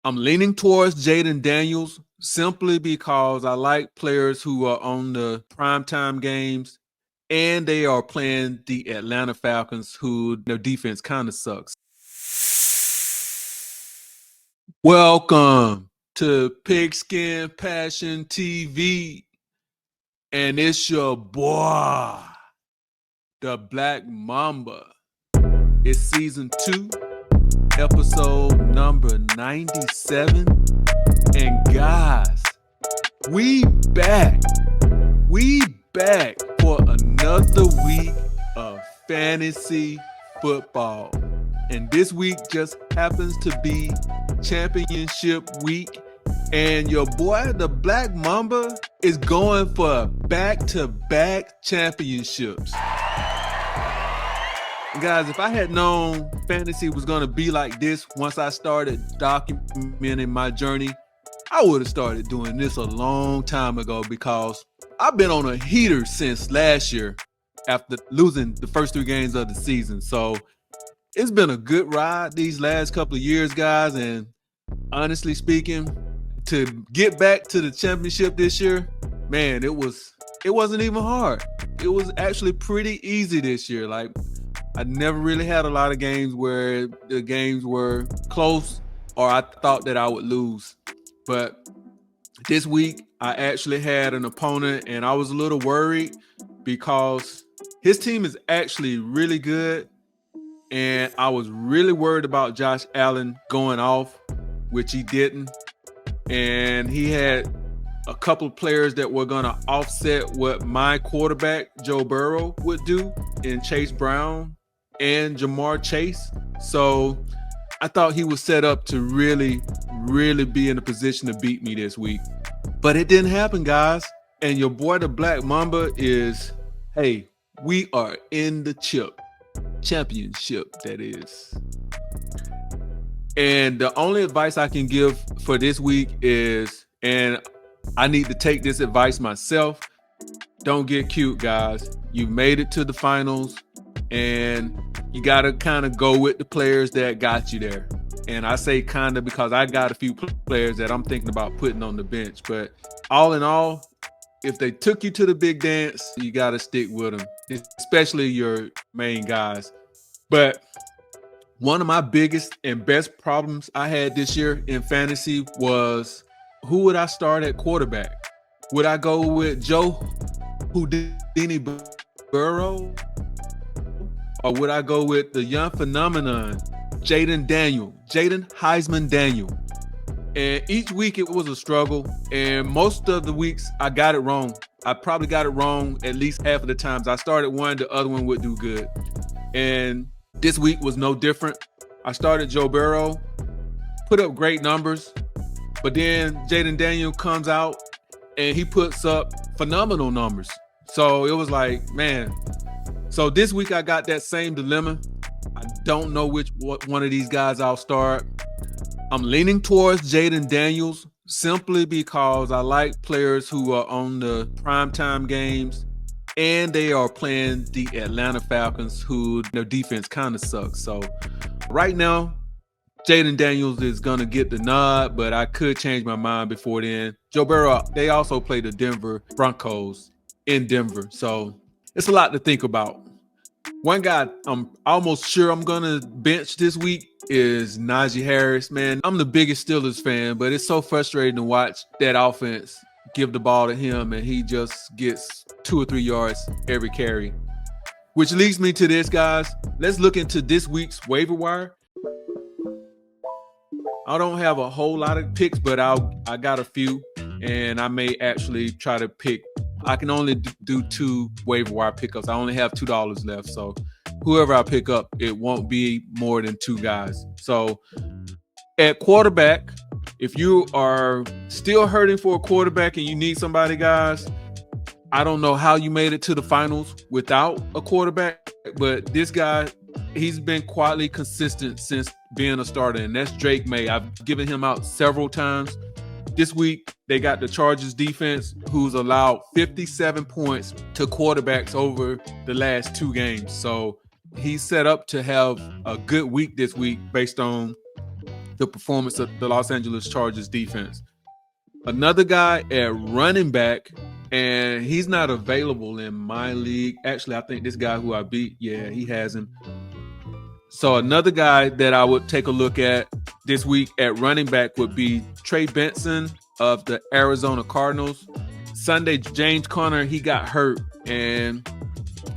I'm leaning towards Jaden Daniels simply because I like players who are on the primetime games and they are playing the Atlanta Falcons, who their defense kind of sucks. Welcome to Pigskin Passion TV, and it's your boy, the Black Mamba. It's season 2, episode number 97. And guys, we back. We back for another week of fantasy football. And this week just happens to be championship week. And your boy, the Black Mamba, is going for back-to-back championships. Guys, if I had known fantasy was going to be like this once I started documenting my journey, I would have started doing this a long time ago, because I've been on a heater since last year after losing the first 3 games of the season. So it's been a good ride these last couple of years, guys. And honestly speaking, to get back to the championship this year, man, it wasn't even hard. It was actually pretty easy this year. Like, I never really had a lot of games where the games were close or I thought that I would lose. But this week, I actually had an opponent, and I was a little worried because his team is actually really good. And I was really worried about Josh Allen going off, which he didn't. And he had a couple of players that were going to offset what my quarterback, Joe Burrow, would do in Chase Brown and Jamar Chase. So I thought he was set up to really be in a position to beat me this week. But it didn't happen, guys. And your boy, the Black Mamba, is, hey, we are in the championship, that is. And the only advice I can give for this week is, and I need to take this advice myself, don't get cute, guys. You made it to the finals, and you got to kind of go with the players that got you there. And I say kind of because I got a few players that I'm thinking about putting on the bench. But all in all, if they took you to the big dance, you got to stick with them, especially your main guys. But one of my biggest and best problems I had this year in fantasy was, who would I start at quarterback? Would I go with Joe Houdini Burrow? Or would I go with the young phenomenon, Jaden Heisman Daniel? And each week it was a struggle. And most of the weeks I got it wrong. I probably got it wrong at least half of the times. I started one, the other one would do good. And this week was no different. I started Joe Burrow, put up great numbers, but then Jaden Daniel comes out and he puts up phenomenal numbers. So it was like, man. So this week I got that same dilemma. I don't know which one of these guys I'll start. I'm leaning towards Jaden Daniels simply because I like players who are on the primetime games and they are playing the Atlanta Falcons, who their defense kind of sucks. So right now, Jaden Daniels is going to get the nod, but I could change my mind before then. Joe Burrow, they also play the Denver Broncos in Denver. So it's a lot to think about. One guy I'm almost sure I'm going to bench this week is Najee Harris. Man, I'm the biggest Steelers fan, but it's so frustrating to watch that offense give the ball to him and he just gets 2 or 3 yards every carry. Which leads me to this, guys. Let's look into this week's waiver wire. I don't have a whole lot of picks, but I got a few, and I may actually try to pick. I can only do 2 waiver wire pickups. I only have $2 left, so whoever I pick up, it won't be more than 2 guys. So at quarterback, if you are still hurting for a quarterback and you need somebody, guys, I don't know how you made it to the finals without a quarterback, but this guy, he's been quietly consistent since being a starter, and that's Drake May. I've given him out several times. This week, they got the Chargers defense, who's allowed 57 points to quarterbacks over the last 2 games. So he's set up to have a good week this week based on the performance of the Los Angeles Chargers defense. Another guy at running back, and he's not available in my league. Actually, I think this guy who I beat, yeah, he has him. So another guy that I would take a look at this week at running back would be Trey Benson of the Arizona Cardinals. Sunday, James Conner, he got hurt, and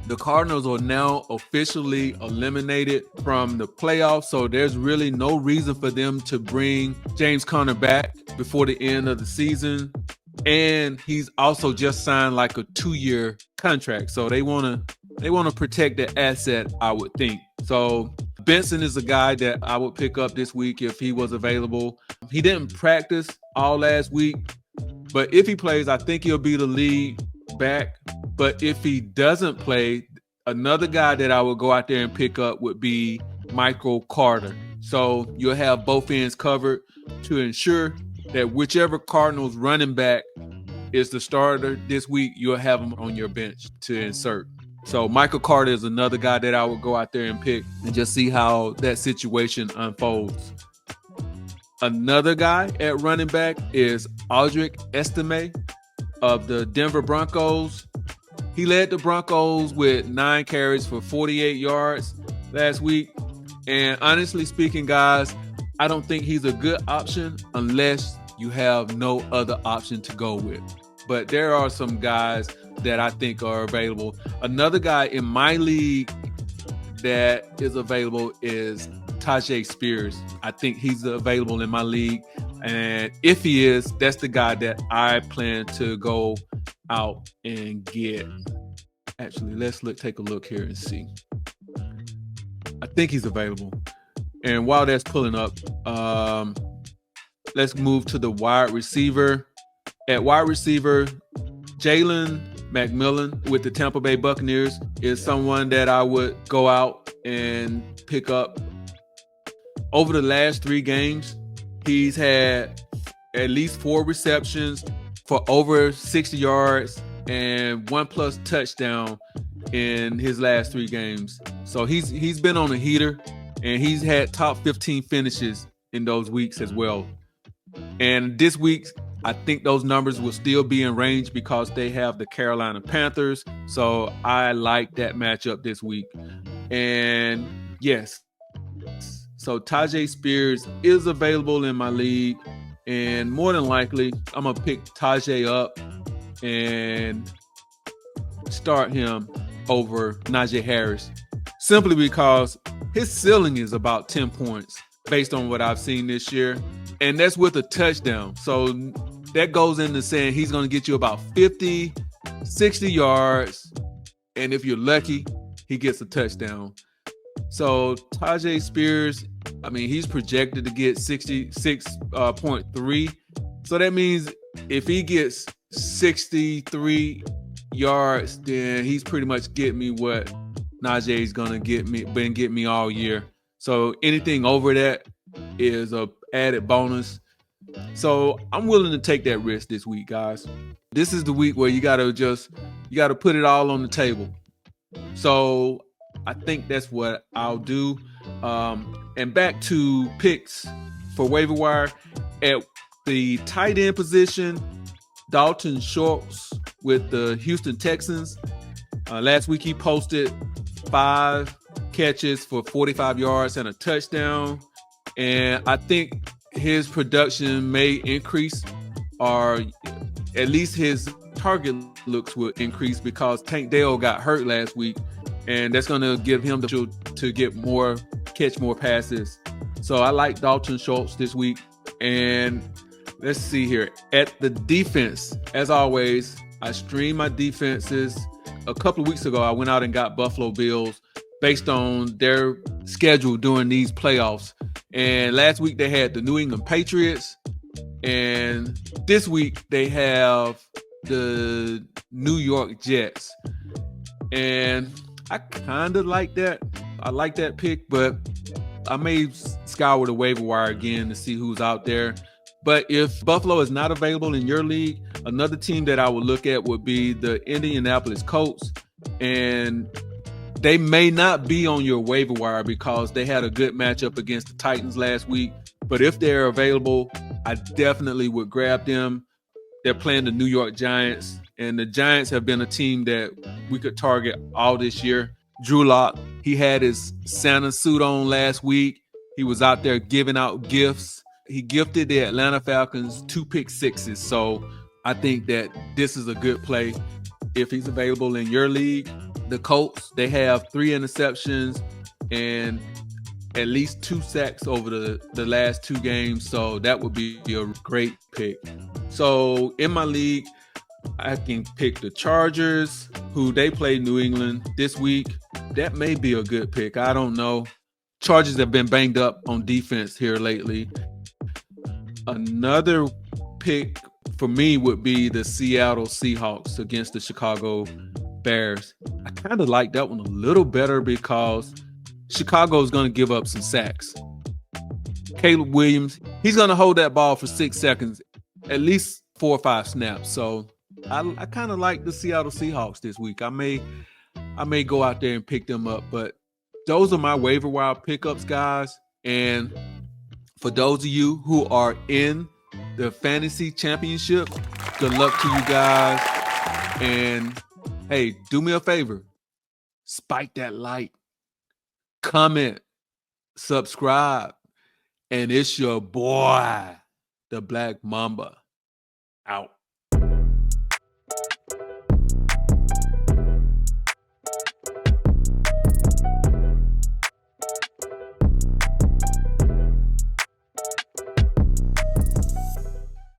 the Cardinals are now officially eliminated from the playoffs, so there's really no reason for them to bring James Conner back before the end of the season. And he's also just signed like a 2-year contract, so they want to protect the asset, I would think. So Benson is a guy that I would pick up this week if he was available. He didn't practice all last week, but if he plays, I think he'll be the lead back. But if he doesn't play, another guy that I would go out there and pick up would be Michael Carter. So you'll have both ends covered to ensure that whichever Cardinals running back is the starter this week, you'll have him on your bench to insert. So Michael Carter is another guy that I would go out there and pick and just see how that situation unfolds. Another guy at running back is Audric Estime of the Denver Broncos. He led the Broncos with 9 carries for 48 yards last week. And honestly speaking, guys, I don't think he's a good option unless you have no other option to go with. But there are some guys that I think are available. Another guy in my league that is available is Tyjae Spears. I think he's available in my league. And if he is, that's the guy that I plan to go out and get. Actually, let's take a look here and see. I think he's available. And while that's pulling up, let's move to the wide receiver. At wide receiver, Jalen McMillan with the Tampa Bay Buccaneers is someone that I would go out and pick up. Over the last 3 games, he's had at least 4 receptions for over 60 yards and 1+ touchdown in his last 3 games. So he's been on a heater, and he's had top 15 finishes in those weeks as well. And this week, I think those numbers will still be in range because they have the Carolina Panthers. So I like that matchup this week. And yes, so Tyjae Spears is available in my league. And more than likely, I'm going to pick Tyjae up and start him over Najee Harris. Simply because his ceiling is about 10 points based on what I've seen this year. And that's with a touchdown. So that goes into saying he's going to get you about 50, 60 yards. And if you're lucky, he gets a touchdown. So Tyjae Spears, I mean, he's projected to get 66.3. So that means if he gets 63 yards, then he's pretty much getting me what Najee's going to get me all year. So anything over that is a added bonus. So I'm willing to take that risk this week, guys. This is the week where you got to put it all on the table. So I think that's what I'll do. And back to picks for waiver wire. At the tight end position, Dalton Schultz with the Houston Texans. Last week he posted 5 catches for 45 yards and a touchdown. And I think his production may increase, or at least his target looks will increase, because Tank Dell got hurt last week, and that's going to give him the chance to get more, catch more passes. So I like Dalton Schultz this week. And let's see here. At the defense, as always, I stream my defenses. A couple of weeks ago, I went out and got Buffalo Bills based on their schedule during these playoffs. And last week they had the New England Patriots. And this week they have the New York Jets. And I kind of like that. I like that pick, but I may scour the waiver wire again to see who's out there. But if Buffalo is not available in your league, another team that I would look at would be the Indianapolis Colts. And they may not be on your waiver wire because they had a good matchup against the Titans last week. But if they're available, I definitely would grab them. They're playing the New York Giants, and the Giants have been a team that we could target all this year. Drew Lock, he had his Santa suit on last week. He was out there giving out gifts. He gifted the Atlanta Falcons 2 pick sixes. So I think that this is a good play if he's available in your league. The Colts, they have 3 interceptions and at least 2 sacks over the last 2 games. So that would be a great pick. So in my league, I can pick the Chargers, who they play New England this week. That may be a good pick. I don't know. Chargers have been banged up on defense here lately. Another pick for me would be the Seattle Seahawks against the Chicago Bears. I kind of like that one a little better because Chicago is going to give up some sacks. Caleb Williams, he's going to hold that ball for 6 seconds, at least 4 or 5 snaps. So I kind of like the Seattle Seahawks this week. I may go out there and pick them up, but those are my waiver wire pickups, guys. And for those of you who are in the fantasy championship, good luck to you guys. And hey, do me a favor. Spike that like, comment, subscribe. And it's your boy, the Black Mamba, out.